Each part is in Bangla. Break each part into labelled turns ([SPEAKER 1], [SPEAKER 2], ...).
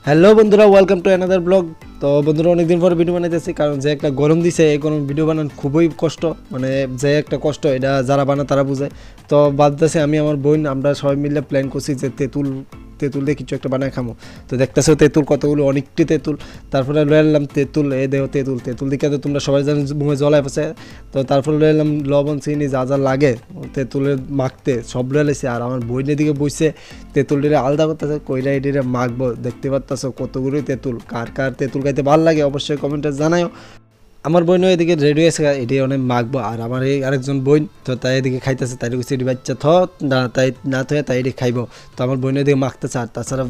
[SPEAKER 1] হ্যালো বন্ধুরা, ওয়েলকাম টু অ্যানাদার ব্লগ। তো বন্ধুরা, অনেকদিন পরে ভিডিও বানাইতেছি, কারণ যে একটা গরম দিছে, এই গরম ভিডিও বানানো খুবই কষ্ট। মানে যে একটা কষ্ট, এটা যারা বানা তারা বুঝে। তো বাদতেছে আমি আমার বোন, আমরা সবাই মিলে প্ল্যান করছি যে তেঁতুল দিয়ে কিছু একটা বানায় খামো। তো দেখতেছো তেঁতুল কতগুলো, অনেকটি তেঁতুল। তারপরে লয়ে এলাম তেঁতুল, এ দেহ তেঁতুল দিকে তো তোমরা সবাই জানো মুখে জলায় ফেসে। তো তারপরে লয়ে এলাম লবণ চিনি যা যা লাগে তেঁতুলের মাখতে, সব লয়ে লাইছে। আর আমার বইনের দিকে বইছে তেঁতুলটিরে আলাদা করতেছে, কইরা এটিরে মাখবো। দেখতে পারতেছো কতগুলোই তেঁতুল। কার কার তেঁতুল খাইতে ভালো লাগে অবশ্যই কমেন্টে জানাও। আমার বোন এদিকে রেডি হয়েছে, এটি অনেক মাখবো। আর আমার এই আরেকজন বোন, তো তাই এদিকে খাইতেছে, তাই এটি বাচ্চা না তাই না থয়ে তাই এটি খাইবো। তো আমার বোনের দিকে মাখতেছে। আর তাছাড়া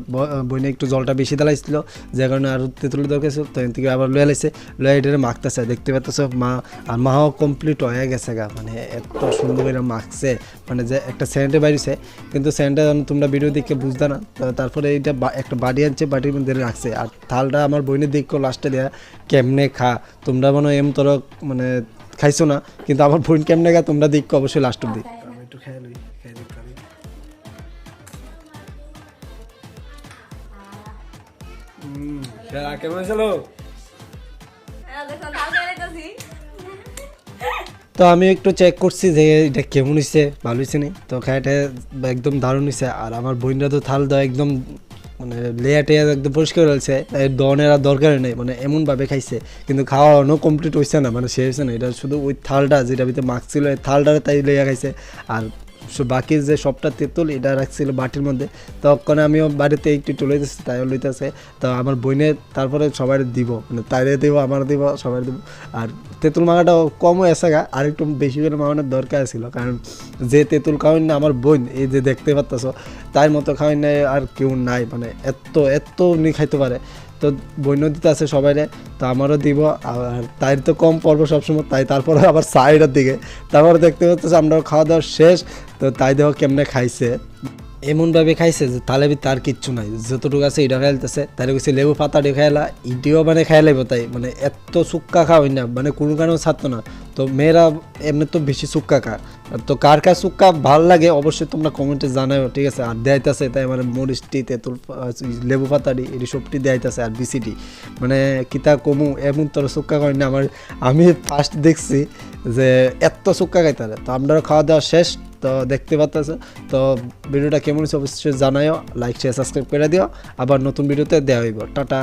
[SPEAKER 1] বইনে একটু জলটা বেশি দালাইছিল, যে কারণে আরও তেঁতুলের দরকার ছিল। তো এর থেকে আবার লয়ে লাইছে, লয়ে এটারে মাখতেছে। দেখতে পাচ্ছ মা, আর মাও কমপ্লিট হয়ে গেছে গা। মানে এত সুন্দর করে মাখছে, মানে যে একটা স্যান্ডে বাইরেছে, কিন্তু স্যান্ডে তোমরা ভিডিও দেখে বুঝতে না। তারপরে এইটা একটা বাড়ি আনছে, বাটির মধ্যে রাখছে। আর থালটা আমার বোনের দিকে লাস্টে দেয়া কেমনে খা তোমরা মনে এম তোর মানে খাইছো না, কিন্তু আমার বোন কেমনে খা তোমরা দেখো অবশ্যই লাস্ট অব্দি। আমি একটু খেয়ে লই, খেয়ে দেখতে হবে। কেমন ছিল? তো আমি একটু চেক করছি যে এটা কেমন হয়েছে, ভালো হয়েছে নি। তো খাইটা একদম দারুণ হয়েছে। আর আমার বোনরা তো থাল দেওয়া একদম মানে লেয়া টেয়া একদম পরিষ্কার হয়েছে, দনের আর দরকার নেই, মানে এমনভাবে খাইছে। কিন্তু খাওয়ানো কমপ্লিট হয়েছে না, মানে সে হয়েছে না। এটা শুধু ওই থালটা যেটা ভিতরে মাছ ছিল, এই থালটারে তাই লেয়া খাইছে। আর বাকি যে সবটা তেঁতুল এটা রাখছিল বাটির মধ্যে। তখন আমিও বাড়িতে একটু লইতেছি, তাইও লইতেছে। তো আমার বইনে তারপরে সবাই দিব, মানে তাইরে দিব, আমার দিব, সবাই দিব। আর তেঁতুল মাখাটাও কমও এসে গা, আর একটু বেশি করে মাখানোর দরকার ছিল, কারণ যে তেঁতুল খাওয়াই না আমার বোন, এই যে দেখতে পারতেছ তার মতো খাওয়াই নাই আর কেউ নাই। মানে এত উনি খাইতে পারে। তো বন্য দিতে আছে সবাইরে, তো আমারও দিব। আর তাই তো কম পড়বো সবসময়, তাই তারপরে আবার সাইডের দিকে। তারপরে দেখতে পাচ্ছি আমরা খাওয়া দাওয়া শেষ। তো তাই দেখো কেমনে খাইছে, এমনভাবে খাইছে যে তালে তার কিচ্ছু নাই, যতটুকু আছে এটা খাইতেছে। তাই গেছে লেবু পাতা দিয়ে খাইলা, ইটিও মানে খাই লাগবো। তাই মানে এত সুক্কা খাওয়াই না, মানে কোনো কারণেও ছাড়তো না। তো মেয়েরা এমনি তো বেশি সুক্কা খা। তো কার কার সুক্কা ভাল লাগে অবশ্যই তোমরা কমেন্টে জানাও, ঠিক আছে। আর দেয়াইতেছে তাই মানে মরিচটি, তেঁতুল, লেবু পাতাটি এটি সবটি দেয়াইতেছে। আর বিসিটি মানে কিতা কমু, এমন তোর সুক্কা খাওয়াই না। আমি ফার্স্ট দেখছি যে এত সুক্কা খাইতে। তো আমরা খাওয়া দাওয়া শেষ, তো দেখতে পাচ্ছ। তো ভিডিওটা কেমন হচ্ছে অবশ্যই জানাও, লাইক শেয়ার সাবস্ক্রাইব করে দিও। আবার নতুন ভিডিওতে দেওয়া হইব। টাটা।